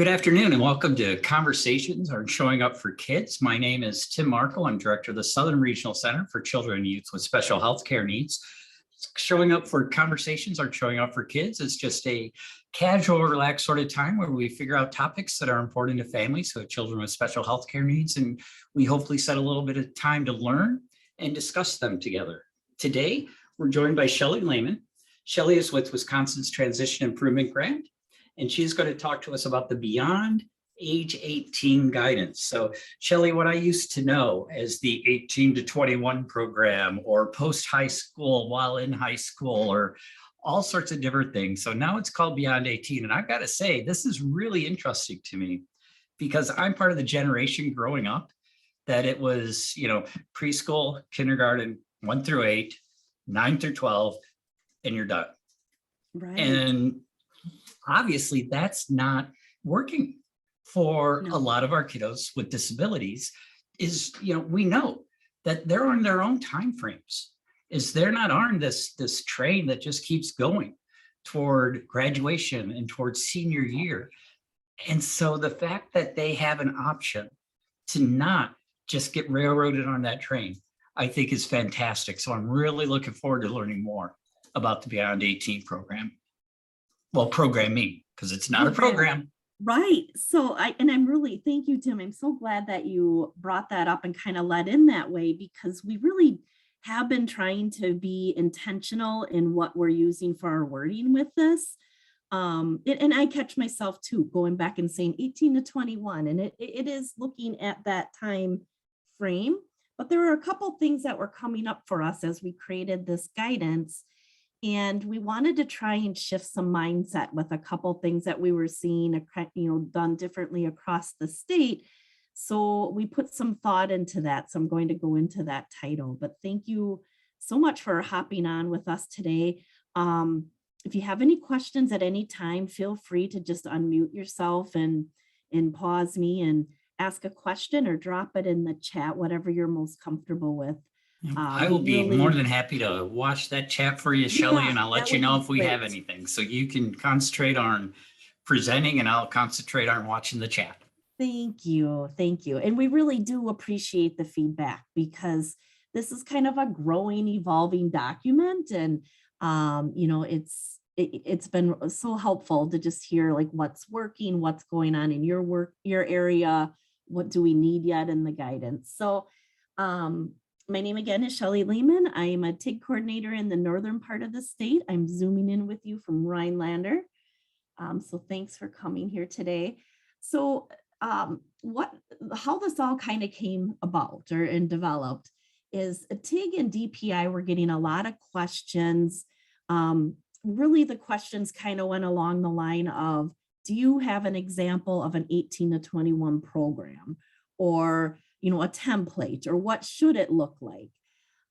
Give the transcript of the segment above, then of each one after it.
Good afternoon and welcome to Conversations on Showing Up for Kids. My name is Tim Markle. I'm director of the Southern Regional Center for Children and Youth with Special Health Care Needs. Showing Up for Conversations on Showing Up for Kids is just a casual, relaxed sort of time where we figure out topics that are important to families who have children with special health care needs, and we hopefully set a little bit of time to learn and discuss them together. Today, we're joined by Shelley Lehman. Shelley is with Wisconsin's Transition Improvement Grant, and she's going to talk to us about the Beyond Age 18 guidance. So Shelley, what I used to know as the 18 to 21 program or post-high school while in high school or all sorts of different things. So now it's called Beyond 18. And I've got to say, this is really interesting to me because I'm part of the generation growing up that it was, preschool, kindergarten, 1 through 8, 9 through 12, and you're done. Right. And obviously that's not working for a lot of our kiddos with disabilities. We know that they're on their own time frames. They're not on this train that just keeps going toward graduation and towards senior year. And so the fact that they have an option to not just get railroaded on that train, I think is fantastic. So I'm really looking forward to learning more about the Beyond 18 program. Well, programming, because it's not a program. Right. So I'm really, thank you, Tim. I'm so glad that you brought that up and kind of led in that way, because we really have been trying to be intentional in what we're using for our wording with this. And I catch myself too, going back and saying 18 to 21, and it is looking at that time frame. But there are a couple things that were coming up for us as we created this guidance. And we wanted to try and shift some mindset with a couple things that we were seeing, done differently across the state. So we put some thought into that. So I'm going to go into that title, but thank you so much for hopping on with us today. If you have any questions at any time, feel free to just unmute yourself and pause me and ask a question or drop it in the chat, whatever you're most comfortable with. I will be more than happy to watch that chat for you, Shelley, and I'll let you know if we have anything. So you can concentrate on presenting and I'll concentrate on watching the chat. Thank you. Thank you. And we really do appreciate the feedback, because this is kind of a growing, evolving document. And, it's been so helpful to just hear like what's working, what's going on in your area, what do we need yet in the guidance. So, my name again is Shelley Lehman. I am a TIG coordinator in the northern part of the state. I'm zooming in with you from Rhinelander. So thanks for coming here today. So how this all kind of came about and developed is TIG and DPI were getting a lot of questions. Really the questions kind of went along the line of, do you have an example of an 18 to 21 program, or a template, or what should it look like?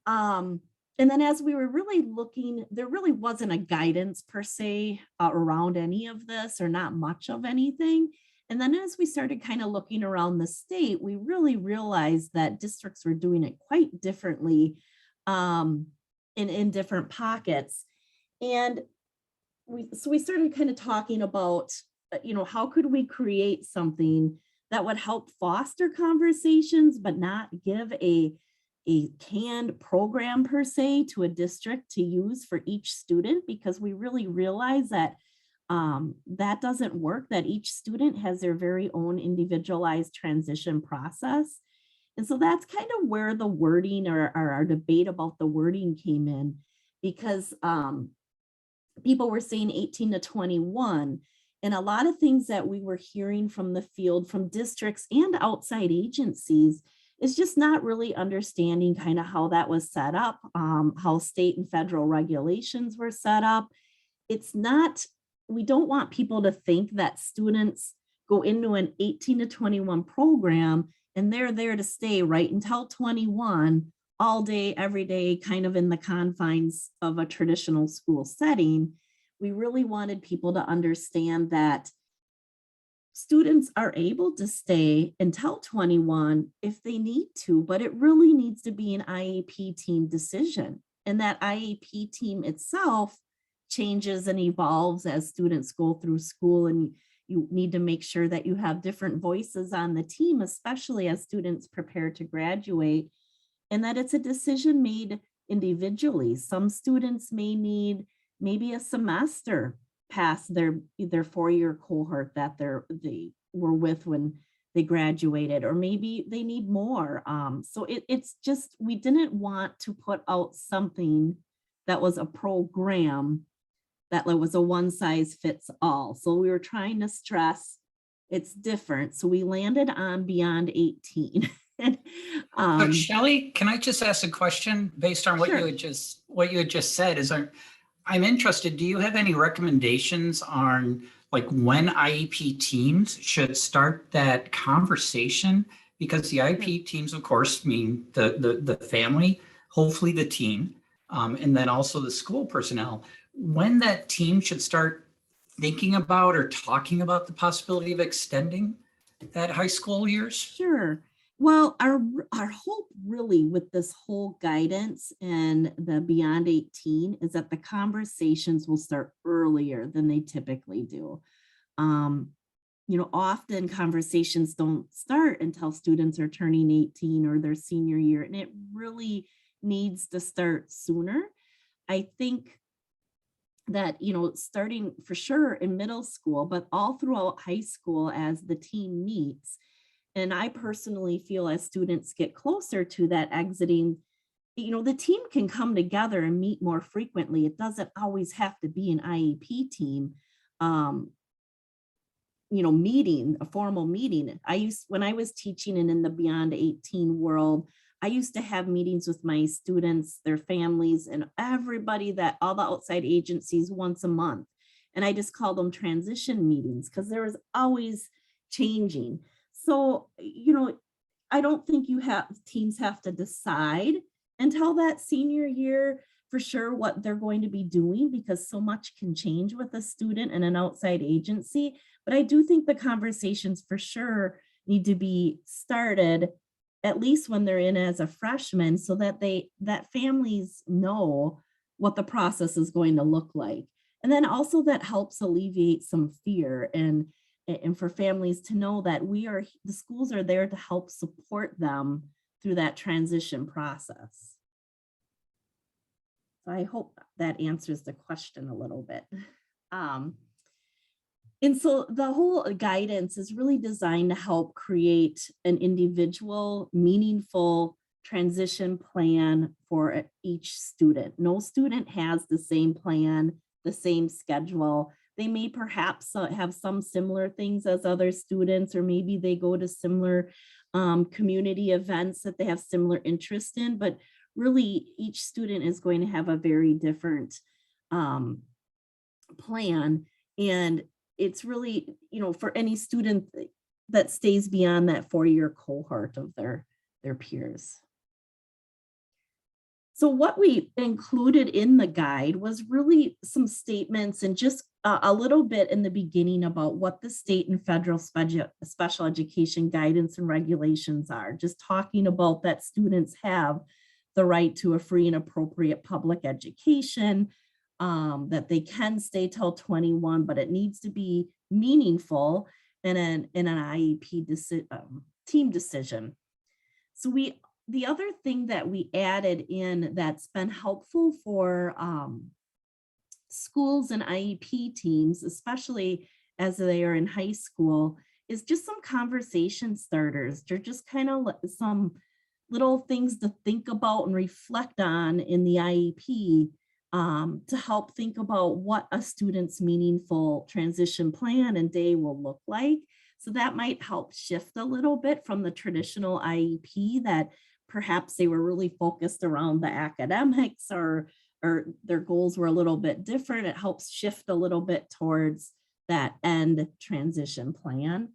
And then as we were really looking, there really wasn't a guidance per se around any of this, or not much of anything. And then as we started kind of looking around the state, we really realized that districts were doing it quite differently in different pockets. And we started kind of talking about, how could we create something that would help foster conversations, but not give a canned program per se to a district to use for each student, because we really realize that that doesn't work, that each student has their very own individualized transition process. And so that's kind of where the wording or our debate about the wording came in, because people were saying 18 to 21. And a lot of things that we were hearing from the field, from districts and outside agencies, is just not really understanding kind of how that was set up, how state and federal regulations were set up. We don't want people to think that students go into an 18 to 21 program and they're there to stay right until 21, all day, every day, kind of in the confines of a traditional school setting. We really wanted people to understand that students are able to stay until 21 if they need to, but it really needs to be an IEP team decision. And that IEP team itself changes and evolves as students go through school. And, you need to make sure that you have different voices on the team, especially as students prepare to graduate, and that it's a decision made individually. Some students may need maybe a semester past their 4-year cohort that they were with when they graduated, or maybe they need more. So it's just, we didn't want to put out something that was a program that was a one size fits all. So we were trying to stress it's different. So we landed on beyond 18. But Shelley, can I just ask a question based on what Sure. you had just said? I'm interested. Do you have any recommendations on like when IEP teams should start that conversation? Because the IEP teams, of course, mean the family, hopefully the teen, and then also the school personnel. When that team should start thinking about or talking about the possibility of extending that high school years? Sure. Well, our hope really with this whole guidance and the beyond 18 is that the conversations will start earlier than they typically do. Often conversations don't start until students are turning 18 or their senior year, and it really needs to start sooner. I think that, starting for sure in middle school, but all throughout high school as the team meets. And I personally feel as students get closer to that exiting, the team can come together and meet more frequently. It doesn't always have to be an IEP team, meeting, a formal meeting. When I was teaching and in the beyond 18 world, I used to have meetings with my students, their families, and everybody, all the outside agencies once a month. And I just called them transition meetings because there was always changing. So, I don't think teams have to decide until that senior year for sure what they're going to be doing, because so much can change with a student and an outside agency. But I do think the conversations for sure need to be started at least when they're in as a freshman, so that families know what the process is going to look like. And then also that helps alleviate some fear and for families to know that the schools are there to help support them through that transition process. So I hope that answers the question a little bit. And so the whole guidance is really designed to help create an individual, meaningful transition plan for each student. No student has the same plan, the same schedule. They may perhaps have some similar things as other students, or maybe they go to similar community events that they have similar interest in, but really each student is going to have a very different plan. And it's really, for any student that stays beyond that 4-year cohort of their peers. So what we included in the guide was really some statements and just a little bit in the beginning about what the state and federal special education guidance and regulations are, just talking about that students have the right to a free and appropriate public education, that they can stay till 21, but it needs to be meaningful in an IEP team decision. So the other thing that we added in that's been helpful for schools and IEP teams, especially as they are in high school, is just some conversation starters. They're just kind of some little things to think about and reflect on in the IEP, to help think about what a student's meaningful transition plan and day will look like. So that might help shift a little bit from the traditional IEP that perhaps they were really focused around the academics or their goals were a little bit different. It helps shift a little bit towards that end transition plan.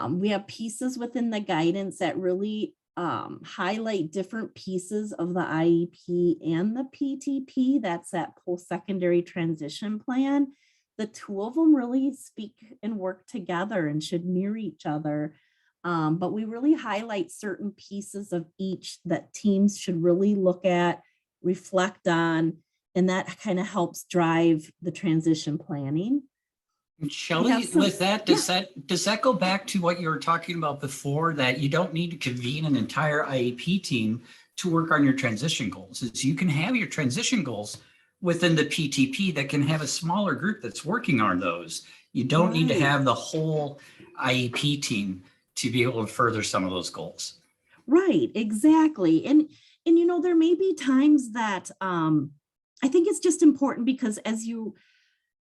We have pieces within the guidance that really highlight different pieces of the IEP and the PTP. That's that post-secondary transition plan. The two of them really speak and work together and should mirror each other. But we really highlight certain pieces of each that teams should really look at, reflect on, and that kind of helps drive the transition planning. We have Shelley, some, with that, yeah, does that go back to what you were talking about before, that you don't need to convene an entire IEP team to work on your transition goals? Is you can have your transition goals within the PTP that can have a smaller group that's working on those. You don't need to right. have the whole IEP team to be able to further some of those goals. Right, exactly. And there may be times that I think it's just important because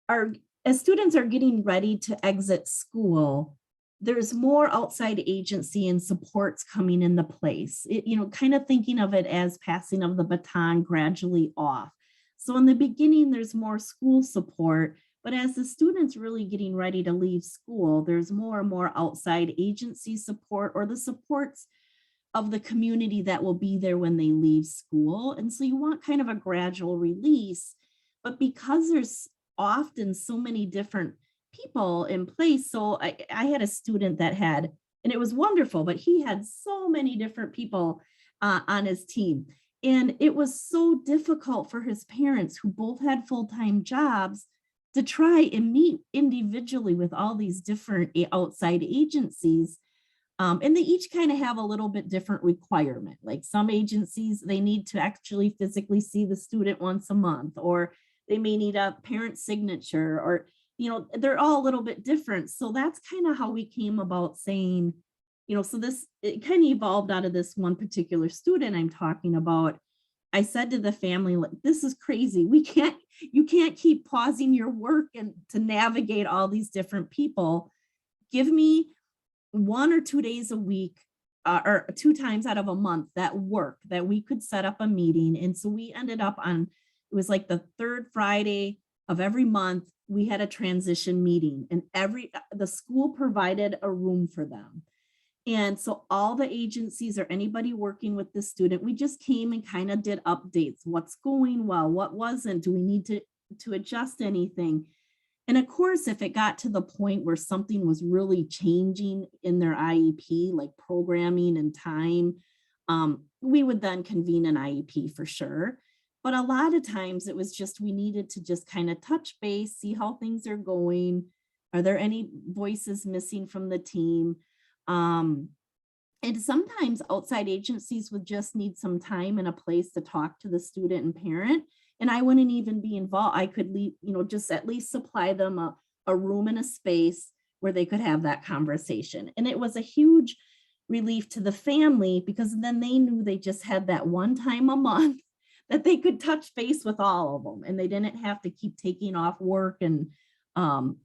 are as students are getting ready to exit school, there's more outside agency and supports coming into place. Kind of thinking of it as passing of the baton gradually off. So in the beginning, there's more school support, but as the students really getting ready to leave school, there's more and more outside agency support or the supports of the community that will be there when they leave school. And so you want kind of a gradual release, but because there's often so many different people in place. So I had a student that had, and it was wonderful, but he had so many different people on his team. And it was so difficult for his parents, who both had full-time jobs, to try and meet individually with all these different outside agencies. And they each kind of have a little bit different requirement. Like some agencies, they need to actually physically see the student once a month, or they may need a parent signature, or, they're all a little bit different. So that's kind of how we came about saying, so it kind of evolved out of this one particular student I'm talking about. I said to the family, like, this is crazy. You can't keep pausing your work and to navigate all these different people. Give me 1 or 2 days a week, or 2 times out of a month, that we could set up a meeting. And so we ended up on, it was like the third Friday of every month, we had a transition meeting, and the school provided a room for them. And so all the agencies or anybody working with the student, we just came and kind of did updates. What's going well, what wasn't, do we need to adjust anything? And of course, if it got to the point where something was really changing in their IEP, like programming and time, we would then convene an IEP for sure. But a lot of times it was just, we needed to just kind of touch base, see how things are going. Are there any voices missing from the team? And sometimes outside agencies would just need some time and a place to talk to the student and parent. And I wouldn't even be involved. I could leave, just at least supply them a room and a space where they could have that conversation. And it was a huge relief to the family, because then they knew they just had that one time a month that they could touch base with all of them. And they didn't have to keep taking off work and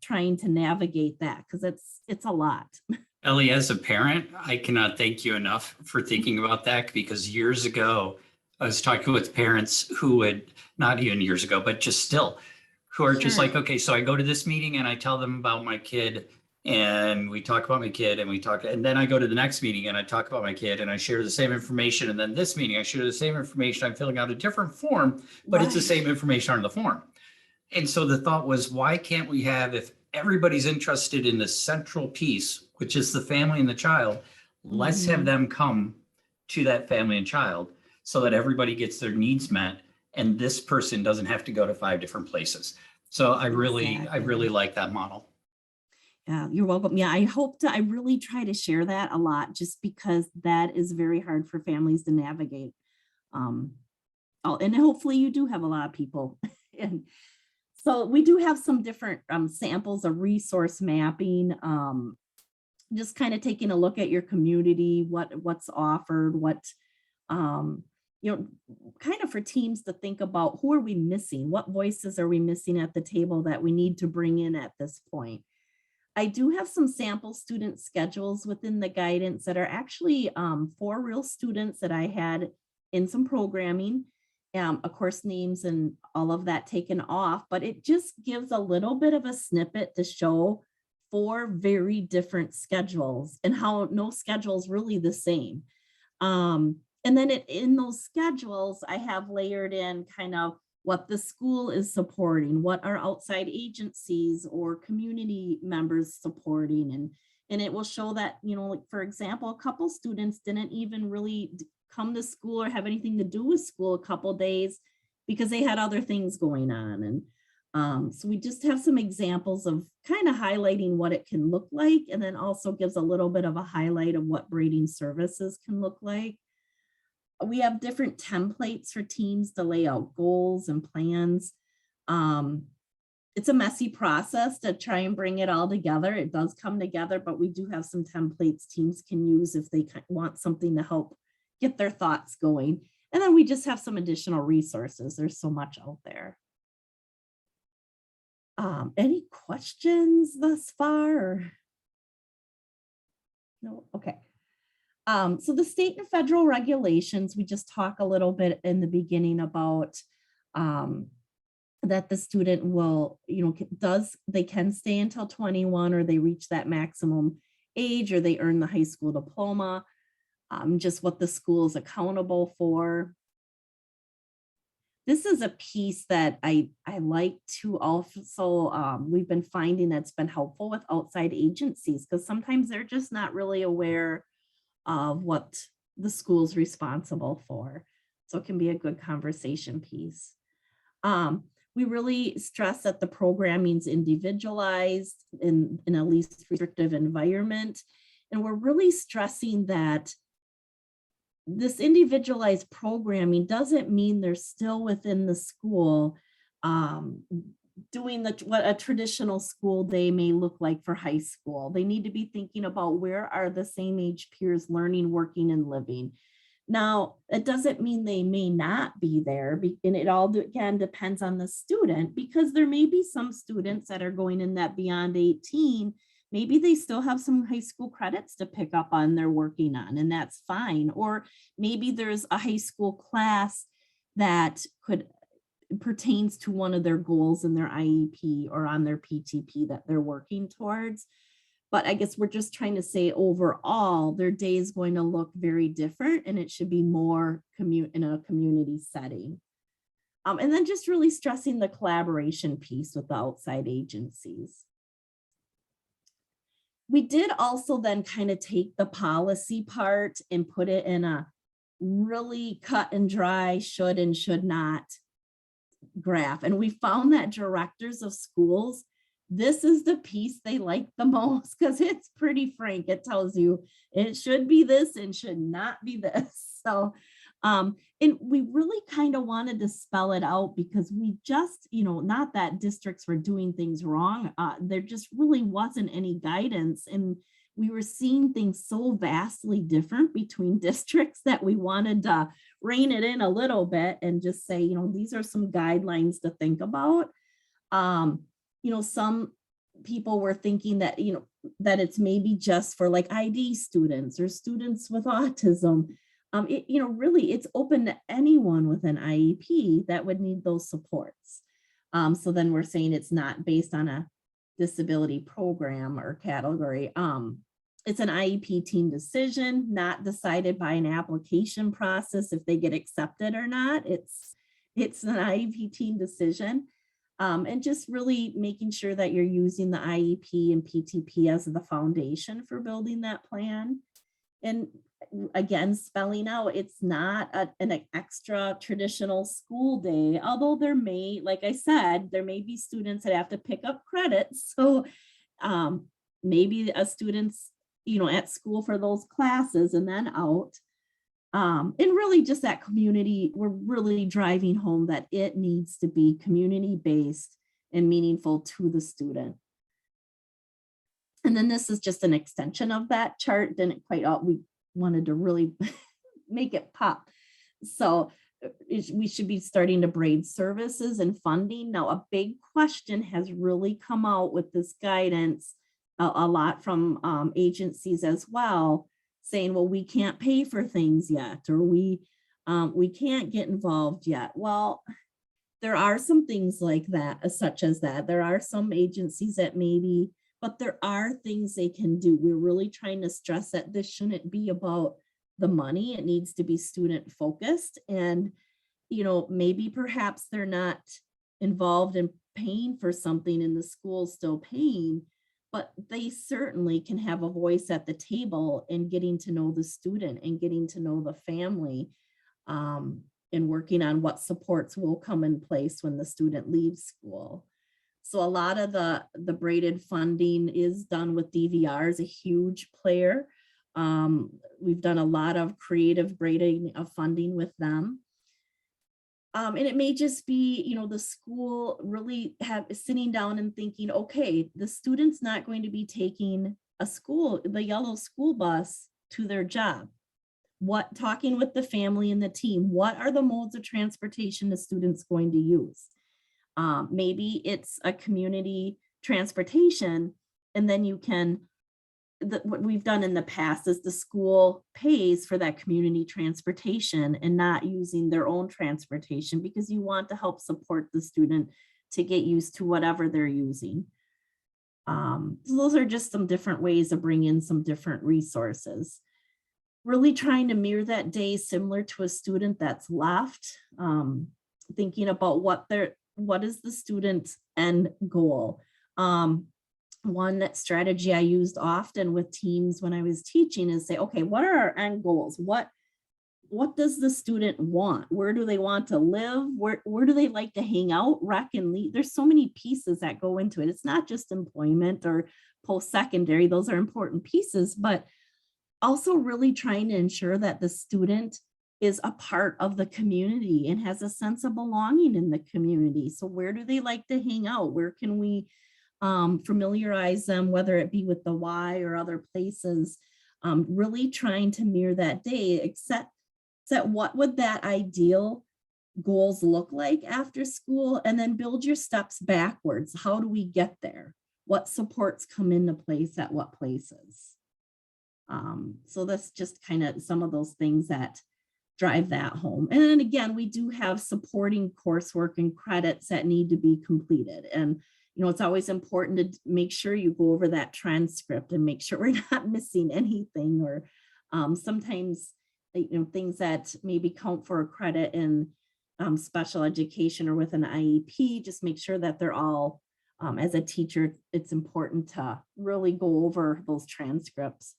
trying to navigate that, because it's a lot. Ellie, as a parent, I cannot thank you enough for thinking about that, because years ago, I was talking with parents who would, not even years ago, but just still, who are just Sure. like, okay, so I go to this meeting and I tell them about my kid, and we talk about my kid, and then I go to the next meeting and I talk about my kid and I share the same information. And then this meeting, I share the same information. I'm filling out a different form, but it's the Right. same information on the form. And so the thought was, why can't we have, if everybody's interested in the central piece, which is the family and the child, let's have Mhm. them come to that family and child so that everybody gets their needs met, and this person doesn't have to go to 5 different places. So I really Exactly. like that model. Yeah, you're welcome. Yeah, I really try to share that a lot, just because that is very hard for families to navigate. Um, and hopefully you do have a lot of people. And so we do have some different samples of resource mapping, just kind of taking a look at your community, what's offered, um, you know, kind of for teams to think about, who are we missing? What voices are we missing at the table that we need to bring in at this point? I do have some sample student schedules within the guidance that are actually for real students that I had in some programming, of course, names and all of that taken off, but it just gives a little bit of a snippet to show 4 very different schedules and how no schedule is really the same. And then in those schedules, I have layered in kind of what the school is supporting, what are outside agencies or community members supporting. And it will show that, like, for example, a couple students didn't even really come to school or have anything to do with school a couple days because they had other things going on. And So we just have some examples of kind of highlighting what it can look like, and then also gives a little bit of a highlight of what braiding services can look like. We have different templates for teams to lay out goals and plans. It's a messy process to try and bring it all together. It does come together, but we do have some templates teams can use if they want something to help get their thoughts going. And then we just have some additional resources. There's so much out there. Any questions thus far? Or? No, okay. So the state and federal regulations, we just talk a little bit in the beginning about that the student will, they can stay until 21, or they reach that maximum age, or they earn the high school diploma, just what the school is accountable for. This is a piece that I like to also, we've been finding that's been helpful with outside agencies, because sometimes they're just not really aware of what the school's responsible for. So it can be a good conversation piece. We really stress that the programming's individualized in a least restrictive environment. And we're really stressing that this individualized programming doesn't mean they're still within the school doing what a traditional school day may look like for high school. They need to be thinking about where are the same age peers learning, working, and living. Now, it doesn't mean they may not be there, and it all again depends on the student, because there may be some students that are going in that beyond 18. Maybe they still have some high school credits to pick up on they're working on, and that's fine. Or maybe there's a high school class that pertains to one of their goals in their IEP or on their PTP that they're working towards. But I guess we're just trying to say overall, their day is going to look very different, and it should be more in a community setting. And then just really stressing the collaboration piece with the outside agencies. We did also then kind of take the policy part and put it in a really cut and dry should and should not graph. And we found that directors of schools, this is the piece they like the most, because it's pretty frank. It tells you it should be this and should not be this. So, and we really kind of wanted to spell it out, because we just, not that districts were doing things wrong. There just really wasn't any guidance. And we were seeing things so vastly different between districts that we wanted to rein it in a little bit and just say, these are some guidelines to think about. Some people were thinking that, that it's maybe just for like ID students or students with autism. Really it's open to anyone with an IEP that would need those supports. So then we're saying it's not based on a disability program or category. It's an IEP team decision, not decided by an application process if they get accepted or not. It's an IEP team decision. And just really making sure that you're using the IEP and PTP as the foundation for building that plan. And again, spelling out, it's not an extra traditional school day, although there may, like I said, there may be students that have to pick up credits. So maybe a student's, at school for those classes and then out. And really just that community, we're really driving home that it needs to be community-based and meaningful to the student. And then this is just an extension of that chart. Didn't quite all, we wanted to really make it pop. So we should be starting to braid services and funding. Now, a big question has really come out with this guidance, a lot from agencies as well, saying, well, we can't pay for things yet, or we can't get involved yet. Well, there are some things like that, such as that. There are some agencies that maybe, but there are things they can do. We're really trying to stress that this shouldn't be about the money. It needs to be student focused. And, maybe perhaps they're not involved in paying for something and the school's still paying, but they certainly can have a voice at the table in getting to know the student and getting to know the family, and working on what supports will come in place when the student leaves school. So a lot of the braided funding is done with DVR, is a huge player. We've done a lot of creative braiding of funding with them. And it may just be, the school really sitting down and thinking, okay, the student's not going to be taking the yellow school bus to their job. Talking with the family and the team, what are the modes of transportation the student's going to use? Maybe it's a community transportation, and then you can, what we've done in the past is the school pays for that community transportation and not using their own transportation, because you want to help support the student to get used to whatever they're using. So those are just some different ways of bringing in some different resources. Really trying to mirror that day similar to a student that's left, thinking about what is the student's end goal. One strategy I used often with teams when I was teaching is say, okay, what are our end goals? What does the student want? Where do they want to live? Where do they like to hang out, rec and lead? There's so many pieces that go into it. It's not just employment or post-secondary. Those are important pieces, but also really trying to ensure that the student is a part of the community and has a sense of belonging in the community. So where do they like to hang out? Where can we familiarize them, whether it be with the Y or other places? Really trying to mirror that day, except what would that ideal goals look like after school, and then build your steps backwards. How do we get there? What supports come into place at what places? So that's just kind of some of those things that drive that home. And then again, we do have supporting coursework and credits that need to be completed. And, it's always important to make sure you go over that transcript and make sure we're not missing anything, or sometimes, things that maybe count for a credit in special education or with an IEP, just make sure that they're all, as a teacher, it's important to really go over those transcripts.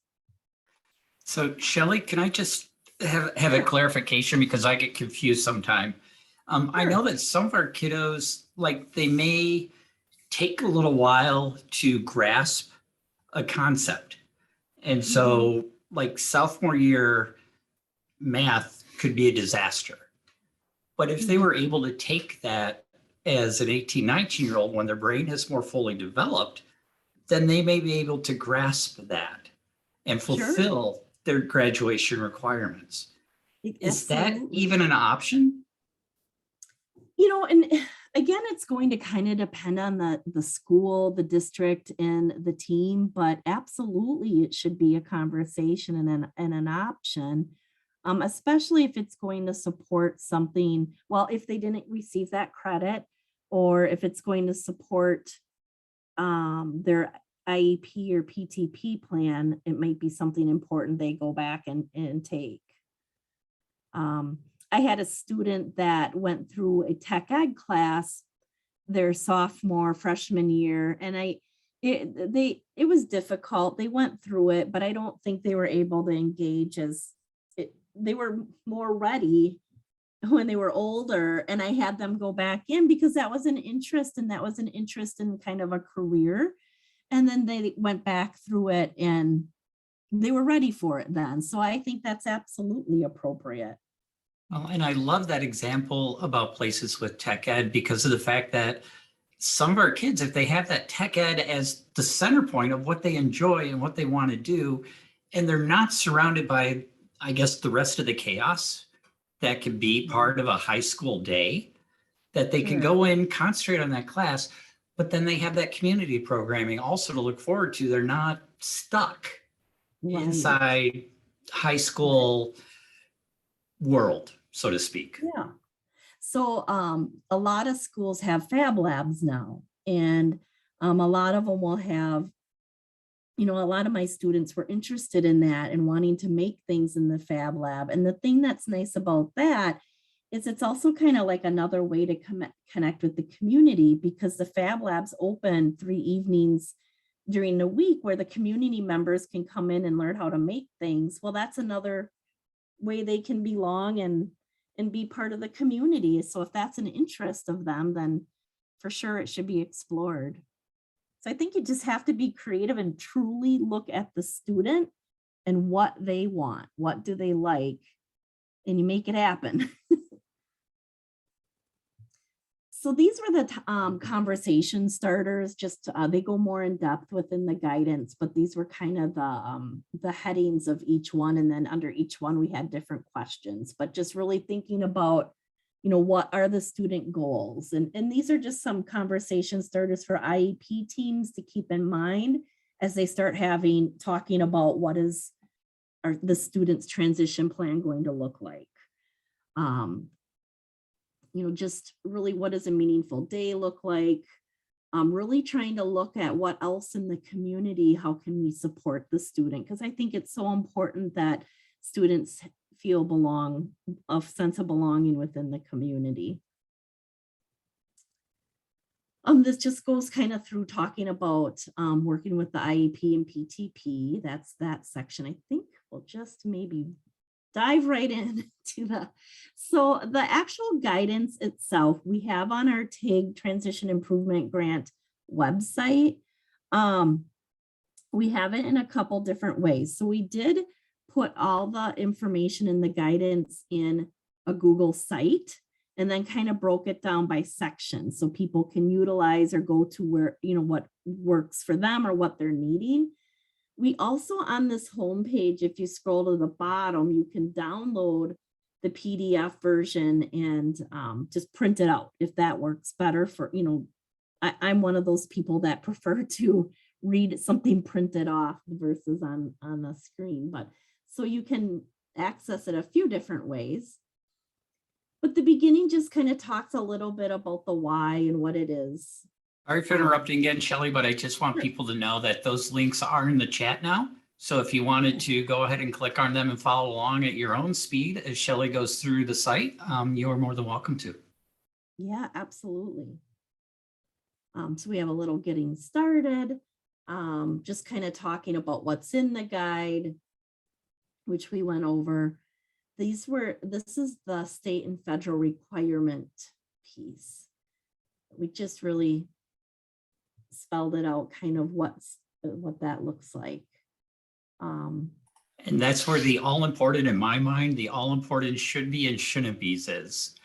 So Shelley, can I just have a clarification, because I get confused sometimes. I know that some of our kiddos, like, they may take a little while to grasp a concept. And so like sophomore year math could be a disaster. But if they were able to take that as an 18, 19-year-old when their brain is more fully developed, then they may be able to grasp that and fulfill their graduation requirements. Is that even an option? And again, it's going to kind of depend on the school, the district, and the team, but absolutely it should be a conversation and an option, especially if it's going to support something. Well, if they didn't receive that credit, or if it's going to support their IEP or PTP plan, it might be something important they go back and take. I had a student that went through a tech ed class their sophomore, freshman year, and it was difficult. They went through it, but I don't think they were able to engage they were more ready when they were older, and I had them go back in because that was an interest, and that was an interest in kind of a career. And then they went back through it and they were ready for it then. So I think that's absolutely appropriate. Well, and I love that example about places with tech ed, because of the fact that some of our kids, if they have that tech ed as the center point of what they enjoy and what they want to do, and they're not surrounded by, I guess, the rest of the chaos that can be part of a high school day, that they can go in, concentrate on that class, but then they have that community programming also to look forward to. They're not stuck inside high school world, so to speak. Yeah. So a lot of schools have fab labs now, and a lot of them will have, a lot of my students were interested in that and wanting to make things in the fab lab. And the thing that's nice about that is it's also kind of like another way to connect with the community, because the fab labs open 3 evenings during the week where the community members can come in and learn how to make things. Well, that's another way they can belong and be part of the community. So if that's an interest of them, then for sure it should be explored. So I think you just have to be creative and truly look at the student and what they want. What do they like? And you make it happen. So these were the conversation starters. Just they go more in depth within the guidance, but these were kind of the headings of each one. And then under each one, we had different questions, but just really thinking about, what are the student goals? And these are just some conversation starters for IEP teams to keep in mind as they start talking about what is the student's transition plan going to look like. Just really what does a meaningful day look like? Really trying to look at what else in the community, how can we support the student? Because I think it's so important that students feel a sense of belonging within the community. This just goes kind of through talking about working with the IEP and PTP. That's that section. I think we'll just maybe dive right into so the actual guidance itself we have on our TIG Transition Improvement Grant website. We have it in a couple different ways. So we did put all the information in the guidance in a Google site and then kind of broke it down by section so people can utilize or go to where, what works for them or what they're needing. We also on this homepage, if you scroll to the bottom, you can download the PDF version and just print it out if that works better for, I'm one of those people that prefer to read something printed off versus on the screen. But so you can access it a few different ways. But the beginning just kind of talks a little bit about the why and what it is. Sorry for interrupting again, Shelley, but I just want people to know that those links are in the chat now. So if you wanted to go ahead and click on them and follow along at your own speed as Shelley goes through the site, you're more than welcome to. Yeah, absolutely. So we have a little getting started, just kind of talking about what's in the guide, which we went over. This is the state and federal requirement piece. We just really spelled it out kind of what that looks like. And that's where the all important, in my mind, the all important should be and shouldn't be is,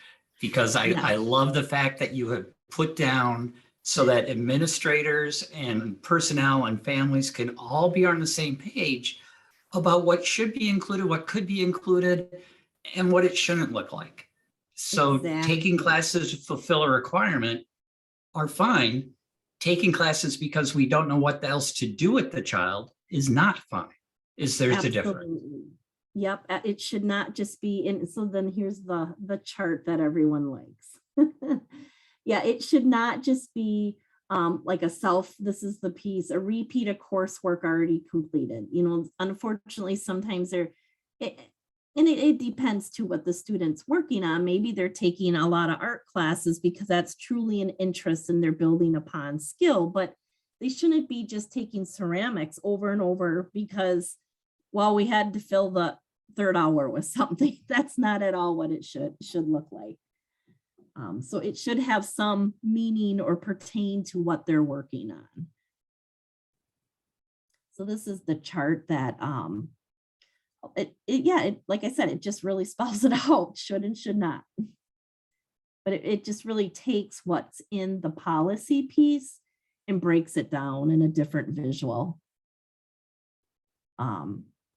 because I love the fact that you have put down so that administrators and personnel and families can all be on the same page about what should be included, what could be included, and what it shouldn't look like. So taking classes to fulfill a requirement are fine. Taking classes because we don't know what else to do with the child is not fine. There's a difference. Yep, it should not just be in. So then here's the chart that everyone likes. Yeah, it should not just be like this is the piece, a repeat of coursework already completed. Unfortunately, sometimes it depends to what the student's working on. Maybe they're taking a lot of art classes because that's truly an interest and they're building upon skill, but they shouldn't be just taking ceramics over and over because, we had to fill the third hour with something. That's not at all what it should look like. So it should have some meaning or pertain to what they're working on. So this is the chart that, like I said, it just really spells it out, should and should not. But it just really takes what's in the policy piece and breaks it down in a different visual.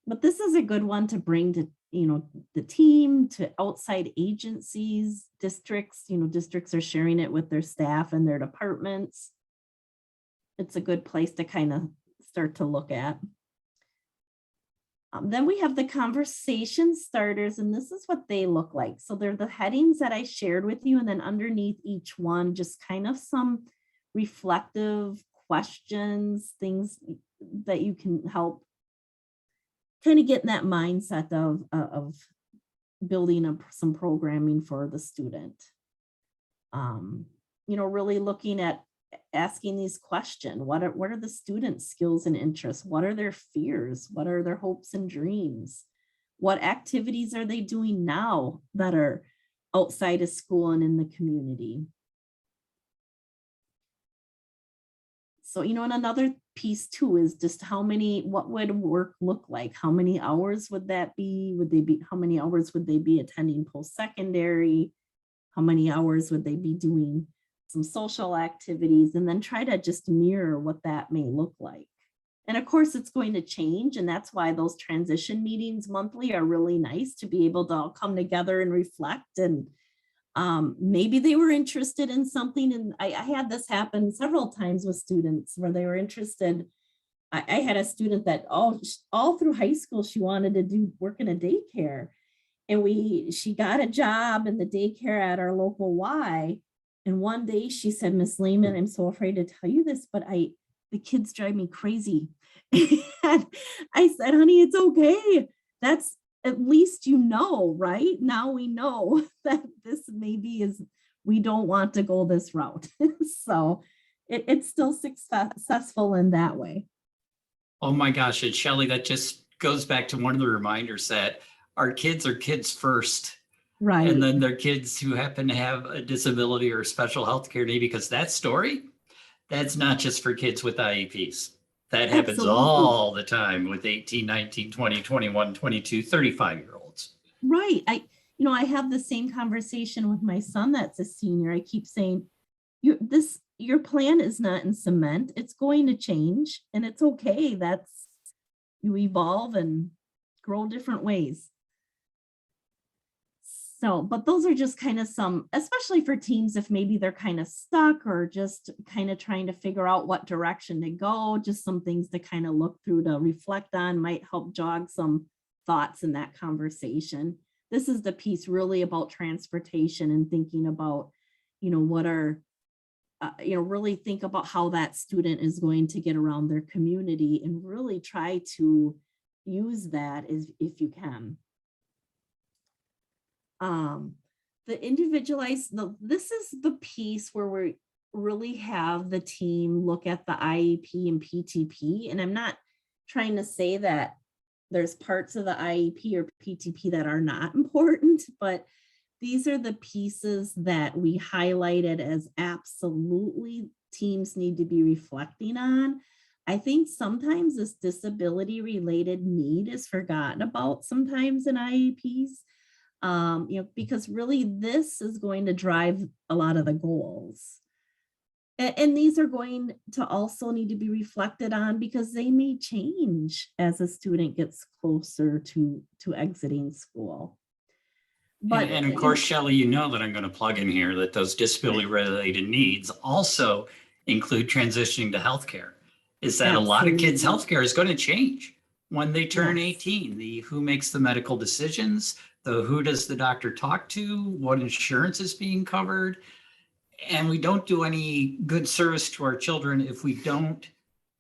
But this is a good one to bring to, the team, to outside agencies, districts. Districts are sharing it with their staff and their departments. It's a good place to kind of start to look at. Then we have the conversation starters, and this is what they look like. So they're the headings that I shared with you, and then underneath each one, just kind of some reflective questions, things that you can help kind of get in that mindset of building up some programming for the student. Really looking at asking these questions. What are the students' skills and interests? What are their fears? What are their hopes and dreams? What activities are they doing now that are outside of school and in the community? So, and another piece too is just what would work look like? How many hours would that be? How many hours would they be attending post-secondary? How many hours would they be doing some social activities? And then try to just mirror what that may look like. And of course, it's going to change. And that's why those transition meetings monthly are really nice, to be able to all come together and reflect. And maybe they were interested in something. And I had this happen several times with students where they were interested. I had a student that all through high school, she wanted to work in a daycare. And she got a job in the daycare at our local Y. And one day she said, Miss Lehman, I'm so afraid to tell you this, but the kids drive me crazy. And I said, honey, it's okay. That's at least, right? Now we know that this maybe we don't want to go this route. So it's still successful in that way. Oh my gosh. And Shelley, that just goes back to one of the reminders that our kids are kids first. Right. And then they're kids who happen to have a disability or a special health care need, because that story, that's not just for kids with IEPs. That happens all the time with 18, 19, 20, 21, 22, 35-year-olds. Right. I have the same conversation with my son that's a senior. I keep saying, your plan is not in cement. It's going to change, and it's okay. You evolve and grow different ways. So, but those are just kind of some, especially for teams, if maybe they're kind of stuck or just kind of trying to figure out what direction to go, just some things to kind of look through, to reflect on, might help jog some thoughts in that conversation. This is the piece really about transportation and thinking about, really think about how that student is going to get around their community, and really try to use that if you can. The individualized, this is the piece where we really have the team look at the IEP and PTP. And I'm not trying to say that there's parts of the IEP or PTP that are not important, but these are the pieces that we highlighted as absolutely teams need to be reflecting on. I think sometimes this disability related need is forgotten about sometimes in IEPs. Because really this is going to drive a lot of the goals. And these are going to also need to be reflected on, because they may change as a student gets closer to exiting school. But and of course, Shelley, that I'm going to plug in here that those disability related needs also include transitioning to healthcare. Is that absolutely. A lot of kids' healthcare is going to change when they turn 18. The who makes the medical decisions, who does the doctor talk to, what insurance is being covered. And we don't do any good service to our children if we don't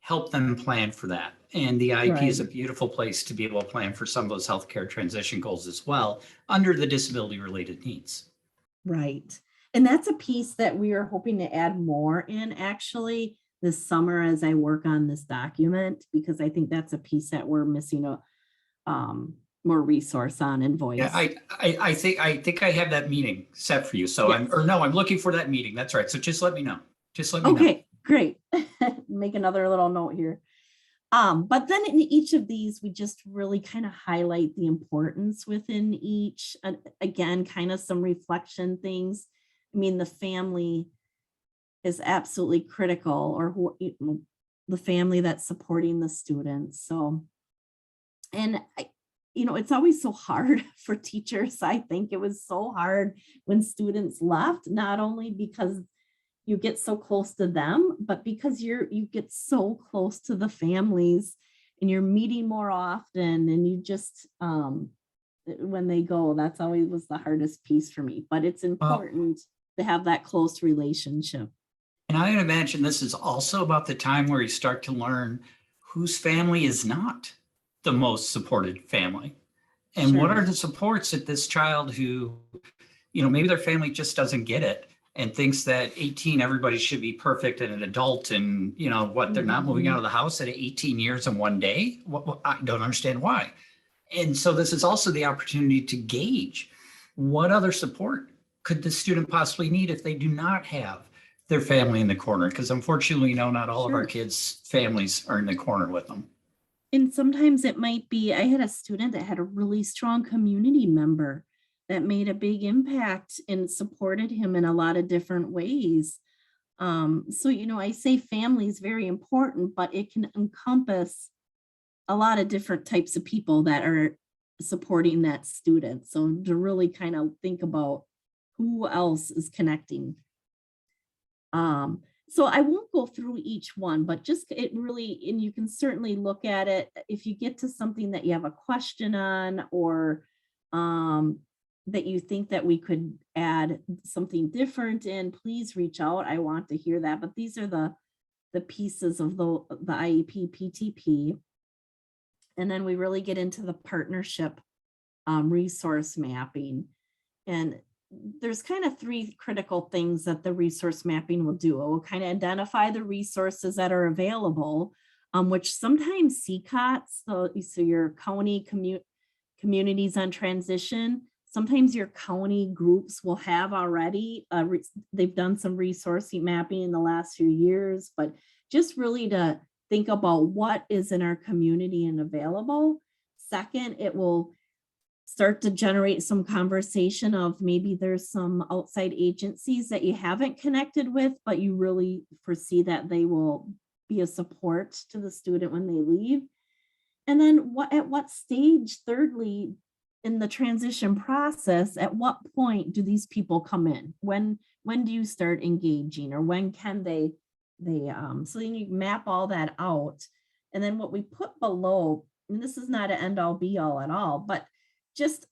help them plan for that. And the IEP is a beautiful place to be able to plan for some of those healthcare transition goals as well, under the disability related needs. Right. And that's a piece that we are hoping to add more in actually this summer as I work on this document, because I think that's a piece that we're missing more resource on in voice. Yeah, I think I have that meeting set for you. So yes. I'm looking for that meeting. That's right. So just let me know. Okay, great. Make another little note here. But then in each of these, we just really kind of highlight the importance within each. Again, kind of some reflection things. I mean, the family is absolutely critical, or the family that's supporting the students. So, and it's always so hard for teachers. I think it was so hard when students left, not only because you get so close to them, but because you get so close to the families and you're meeting more often, and you just, when they go, that's always was the hardest piece for me, but it's important to have that close relationship. And I imagine this is also about the time where you start to learn whose family is not the most supported family. And sure. What are the supports that this child who, maybe their family just doesn't get it and thinks that 18, everybody should be perfect and an adult, and they're not moving out of the house at 18 years and one day. I don't understand why. And so this is also the opportunity to gauge what other support could the student possibly need if they do not have their family in the corner, because unfortunately, not all of our Sure. kids' families are in the corner with them. And sometimes it might be, I had a student that had a really strong community member that made a big impact and supported him in a lot of different ways. So, I say family is very important, but it can encompass a lot of different types of people that are supporting that student. So to really kind of think about who else is connecting. So I won't go through each one, but just it really, and you can certainly look at it if you get to something that you have a question on, or that you think that we could add something different in, please reach out. I want to hear that. But these are the pieces of the IEP PTP. And then we really get into the partnership resource mapping. And there's kind of three critical things that the resource mapping will do. It will kind of identify the resources that are available, which sometimes CCOTs, so your county communities on transition, sometimes your county groups will have already, they've done some resource mapping in the last few years, but just really to think about what is in our community and available. Second, it will start to generate some conversation of maybe there's some outside agencies that you haven't connected with, but you really foresee that they will be a support to the student when they leave. And then at what stage, thirdly, in the transition process, at what point do these people come in? When do you start engaging, or when can they so then you map all that out. And then what we put below, and this is not an end all be all at all, but just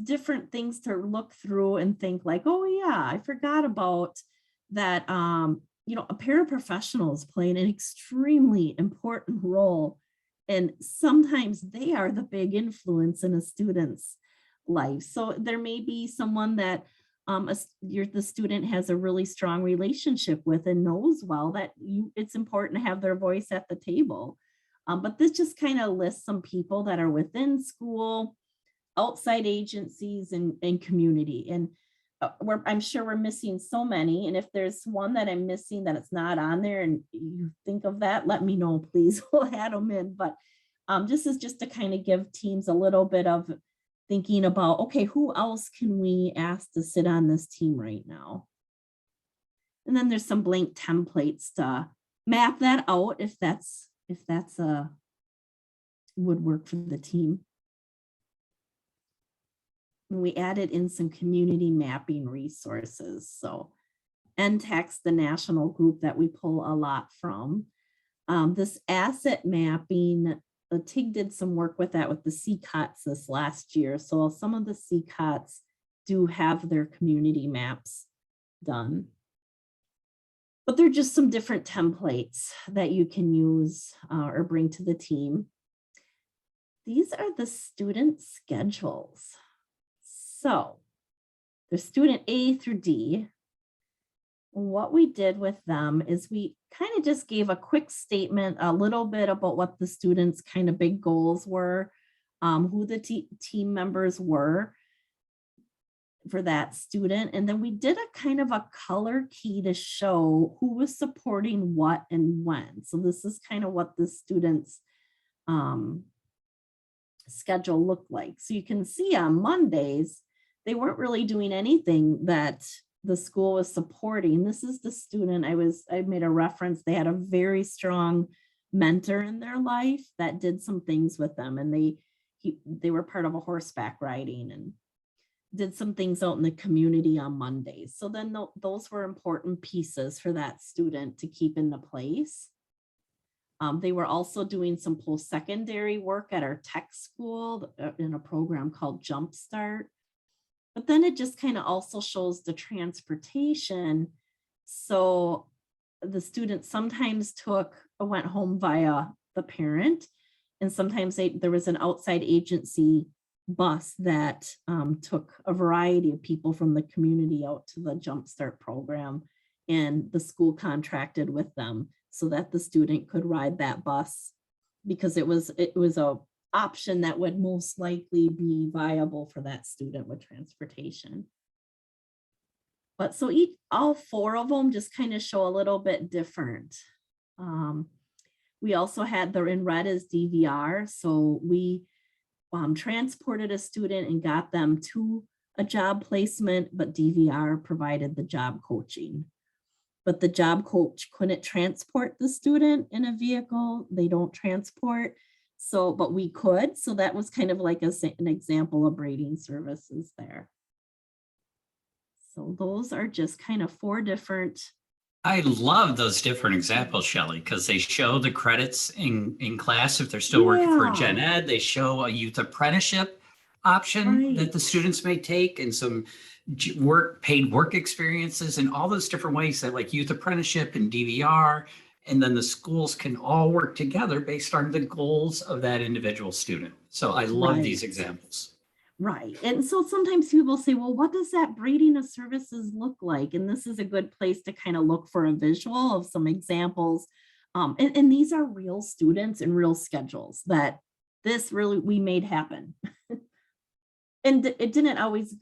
different things to look through and think like, oh yeah, I forgot about that. A paraprofessional is playing an extremely important role, and sometimes they are the big influence in a student's life. So there may be someone that the student has a really strong relationship with and knows well that it's important to have their voice at the table. But this just kind of lists some people that are within school, outside agencies, and community. And I'm sure we're missing so many. And if there's one that I'm missing that it's not on there and you think of that, let me know, please. We'll add them in. But this is just to kind of give teams a little bit of thinking about, okay, who else can we ask to sit on this team right now? And then there's some blank templates to map that out if that's would work for the team. And we added in some community mapping resources. So NTEX, the national group that we pull a lot from. This asset mapping, TIG did some work with that with the CCOTs this last year. So some of the CCOTs do have their community maps done. But they're just some different templates that you can use or bring to the team. These are the student schedules. So the student A through D, what we did with them is we kind of just gave a quick statement, a little bit about what the students' kind of big goals were, who the team members were for that student. And then we did a kind of a color key to show who was supporting what and when. So this is kind of what the students' schedule looked like. So you can see on Mondays, they weren't really doing anything that the school was supporting. This is the student I made a reference. They had a very strong mentor in their life that did some things with them, and they were part of a horseback riding and did some things out in the community on Mondays. So then those were important pieces for that student to keep into place. They were also doing some post-secondary work at our tech school in a program called Jumpstart. But then it just kind of also shows the transportation. So the students sometimes went home via the parent, and sometimes there was an outside agency bus that took a variety of people from the community out to the Jumpstart program, and the school contracted with them so that the student could ride that bus because it was a option that would most likely be viable for that student with transportation. But so all four of them just kind of show a little bit different. We also had the in red is DVR. So we transported a student and got them to a job placement, but DVR provided the job coaching. But the job coach couldn't transport the student in a vehicle. They don't transport. So, but we could. So that was kind of like an example of braiding services there. So those are just kind of four different. I love those different examples, Shelley, because they show the credits in class if they're still working for a gen ed. They show a youth apprenticeship option that the students may take, and some paid work experiences, and all those different ways that like youth apprenticeship and DVR, and then the schools can all work together based on the goals of that individual student. So I love these examples. Right. And so sometimes people say, well, what does that braiding of services look like? And this is a good place to kind of look for a visual of some examples. And these are real students and real schedules that this really we made happen. And it didn't always,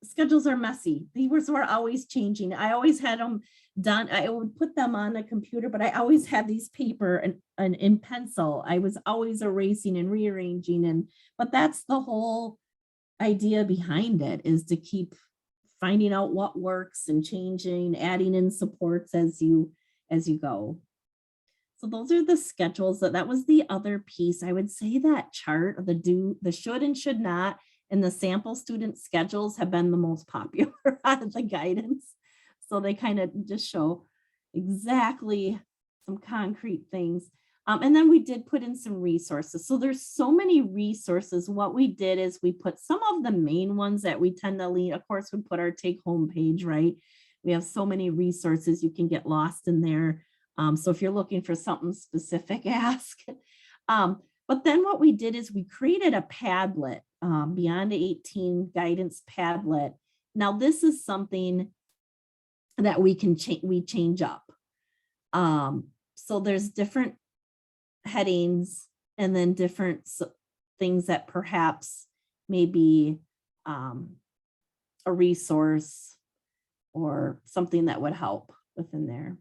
schedules are messy. These were always changing. I always had them done. I would put them on a computer, but I always had these paper and in pencil. I was always erasing and rearranging. But that's the whole idea behind it, is to keep finding out what works and changing, adding in supports as you go. So those are the schedules. That was the other piece. I would say that chart of the should and should not, and the sample student schedules have been the most popular out of the guidance. So they kind of just show exactly some concrete things. And then we did put in some resources. So there's so many resources. What we did is we put some of the main ones that we tend to lean. Of course, we put our take home page, right? We have so many resources, you can get lost in there. So if you're looking for something specific, ask. But then what we did is we created a Padlet, Beyond 18 guidance Padlet. Now this is something that we can change up. So there's different headings and then different things that perhaps may be a resource or something that would help within there.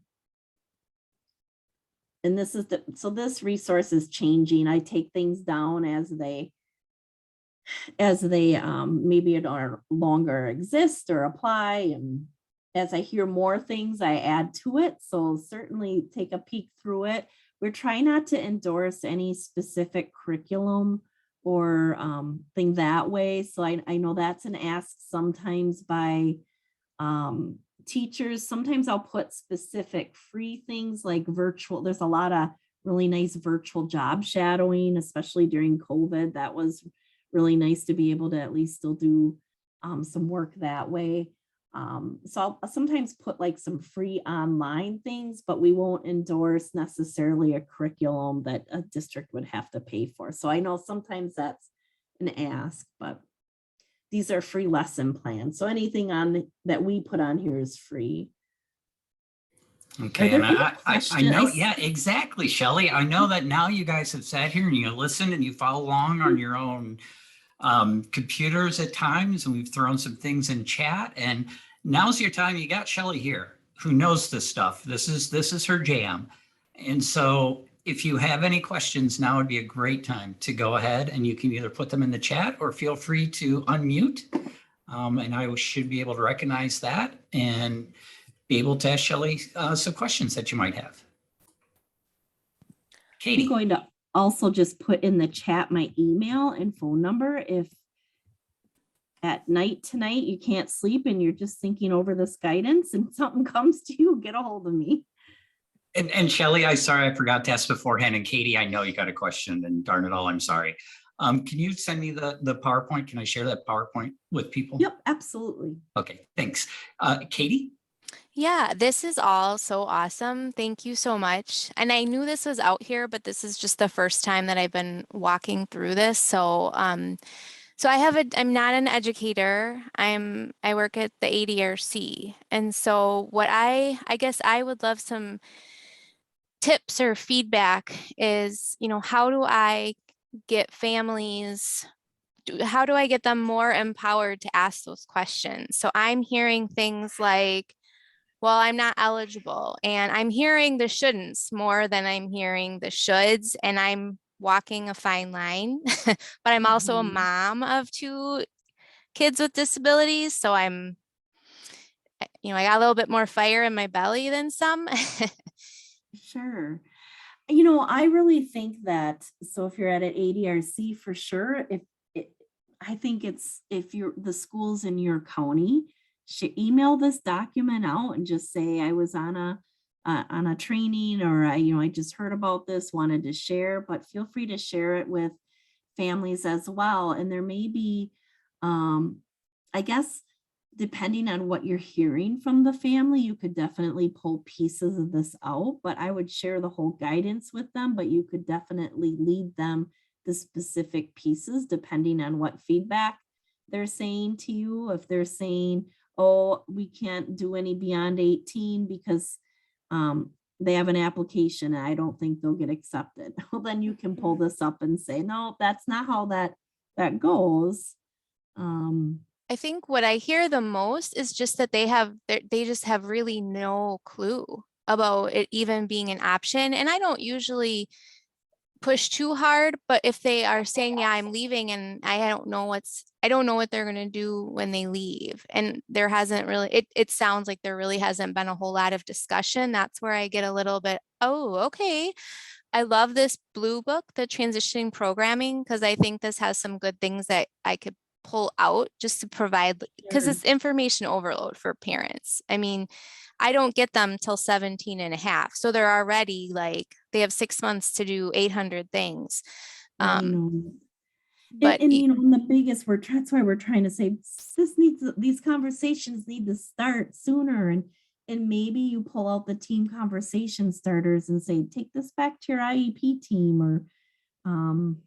And this is so this resource is changing. I take things down as they maybe no longer exist or apply. And as I hear more things, I add to it. So certainly take a peek through it. We're trying not to endorse any specific curriculum or thing that way. So I know that's an ask sometimes by teachers. Sometimes I'll put specific free things like virtual. There's a lot of really nice virtual job shadowing, especially during COVID. That was really nice to be able to at least still do some work that way. So I'll sometimes put like some free online things, but we won't endorse necessarily a curriculum that a district would have to pay for. So I know sometimes that's an ask, but these are free lesson plans. So anything that we put on here is free. Okay, and I know, yeah, exactly, Shelley. I know that now you guys have sat here and you listen and you follow along on your own computers at times, and we've thrown some things in chat, and now's your time. You got Shelley here who knows this stuff. This is her jam. And so if you have any questions, now would be a great time to go ahead, and you can either put them in the chat or feel free to unmute. And I should be able to recognize that and be able to ask Shelley some questions that you might have. Katie. I'm going to also just put in the chat my email and phone number. If at night tonight you can't sleep and you're just thinking over this guidance and something comes to you, get a hold of me. And Shelley, I forgot to ask beforehand. And Katie, I know you got a question, and darn it all, I'm sorry. Can you send me the PowerPoint? Can I share that PowerPoint with people? Yep, absolutely. Okay, thanks. Katie? Yeah, this is all so awesome. Thank you so much. And I knew this was out here, but this is just the first time that I've been walking through this. So so I'm not an educator. I work at the ADRC. And so what I guess I would love some tips or feedback is, how do I get families how do I get them more empowered to ask those questions? So I'm hearing things like, well, I'm not eligible, and I'm hearing the shouldn'ts more than I'm hearing the shoulds, and I'm walking a fine line, but I'm also a Mhm. mom of 2 kids with disabilities. So I'm, I got a little bit more fire in my belly than some. Sure. I really think that, so if you're at an ADRC for sure, if it, I think it's, if you're the schools in your county, should email this document out and just say, I was on a training, or I just heard about this, wanted to share, but feel free to share it with families as well. And there may be, I guess, depending on what you're hearing from the family, you could definitely pull pieces of this out, but I would share the whole guidance with them, but you could definitely lead them the specific pieces depending on what feedback they're saying to you. If they're saying, oh, we can't do any beyond 18 because they have an application and I don't think they'll get accepted. Well, then you can pull this up and say, no, that's not how that goes. I think what I hear the most is just that they just have really no clue about it even being an option. And I don't usually push too hard, but if they are saying, yeah, I'm leaving and I don't know what they're going to do when they leave. And there hasn't really, it sounds like there really hasn't been a whole lot of discussion. That's where I get a little bit, oh, okay. I love this blue book, the transitioning programming, because I think this has some good things that I could pull out just to provide, because Sure. it's information overload for parents. I mean, I don't get them till 17 and a half. So they're already like, they have 6 months to do 800 things. I Um, know. but And the biggest, that's why we're trying to say these conversations need to start sooner. And maybe you pull out the team conversation starters and say, take this back to your IEP team, or um,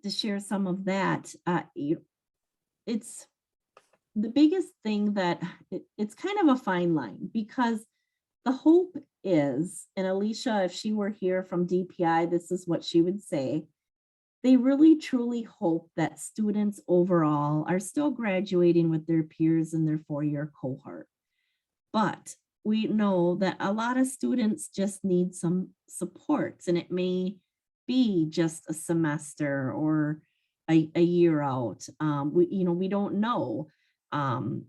to share some of that. It's the biggest thing that it's kind of a fine line, because the hope is, and Alicia, if she were here from DPI, this is what she would say. They really truly hope that students overall are still graduating with their peers in their 4-year cohort. But we know that a lot of students just need some supports, and it may be just a semester or a year out. We don't know. Um,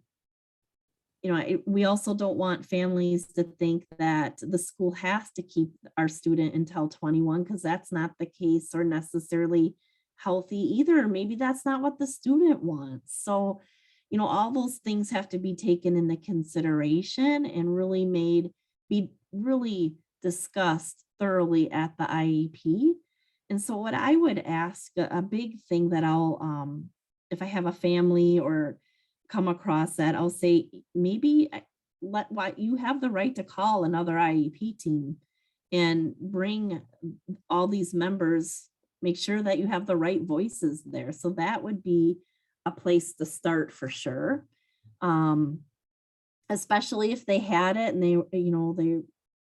we also don't want families to think that the school has to keep our student until 21, because that's not the case or necessarily healthy either. Maybe that's not what the student wants. So, all those things have to be taken into consideration and be really discussed thoroughly at the IEP. And so what I would ask, a big thing that if I have a family or come across that, I'll say, maybe you have the right to call another IEP team and bring all these members, make sure that you have the right voices there. So that would be a place to start for sure. Especially if they had it and they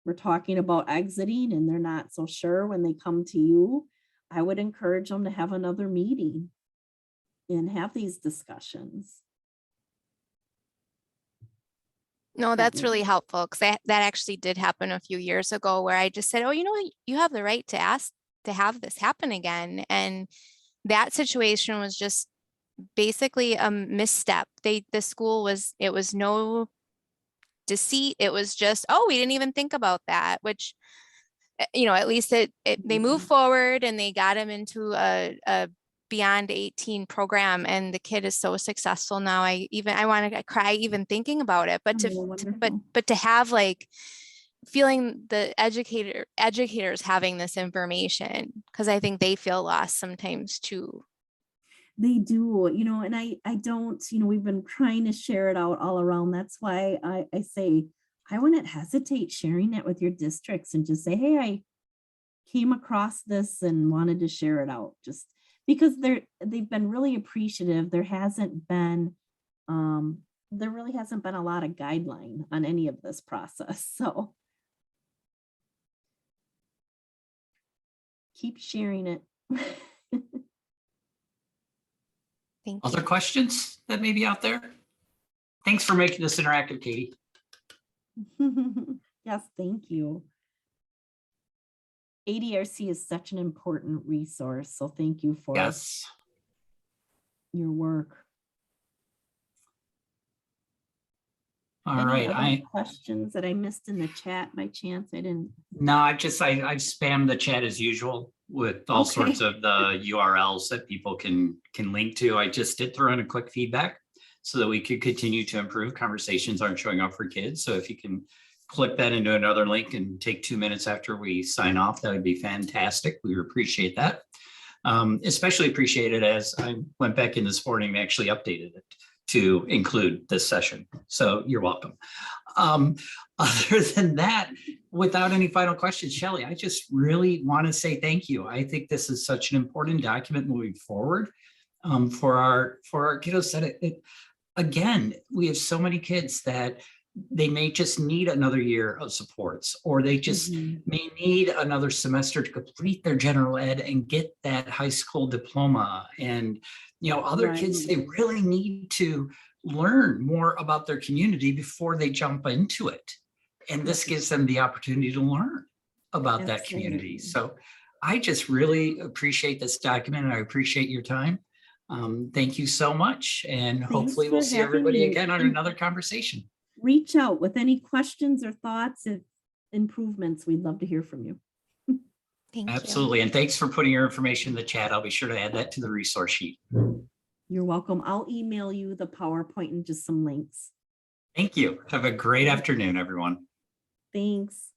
were talking about exiting and they're not so sure when they come to you, I would encourage them to have another meeting and have these discussions. no, that's really helpful, because that actually did happen a few years ago where I just said, oh, you have the right to ask to have this happen again. And that situation was just basically a misstep. The school it was no deceit. It was just, oh, we didn't even think about that, which, at least they moved forward and they got him into a beyond 18 program, and the kid is so successful now. I want to cry even thinking about it, but to have like feeling the educators having this information, because I think they feel lost sometimes too. They do, and I don't, we've been trying to share it out all around. That's why I say, I wouldn't hesitate sharing it with your districts and just say, hey, I came across this and wanted to share it out, just because they've been really appreciative. There really hasn't been a lot of guideline on any of this process. So keep sharing it. Thank Other you. questions that may be out there? Thanks for making this interactive, Katie. Yes, thank you. ADRC is such an important resource, so thank you for Yes. your work. All Any right. other questions that I missed in the chat by chance? I didn't. No, I spam the chat as usual with all Okay. sorts of the URLs that people can link to. I just did throw in a quick feedback so that we could continue to improve. Conversations aren't showing up for kids. So if you can click that into another link and take 2 minutes after we sign off, that would be fantastic. We would appreciate that. Especially appreciate it as I went back in this morning and actually updated it to include this session. So you're welcome. Other than that, without any final questions, Shelley, I just really want to say thank you. I think this is such an important document moving forward for our kiddos that again, we have so many kids that they may just need another year of supports, or they just may need another semester to complete their general ed and get that high school diploma. And, other kids, they really need to learn more about their community before they jump into it. And this gives them the opportunity to learn about that community. So I just really appreciate this document, and I appreciate your time. Thank you so much. And hopefully we'll see everybody again on another conversation. Reach out with any questions or thoughts and improvements. We'd love to hear from you. Thank you. Absolutely. And thanks for putting your information in the chat. I'll be sure to add that to the resource sheet. You're welcome. I'll email you the PowerPoint and just some links. Thank you. Have a great afternoon, everyone. Thanks.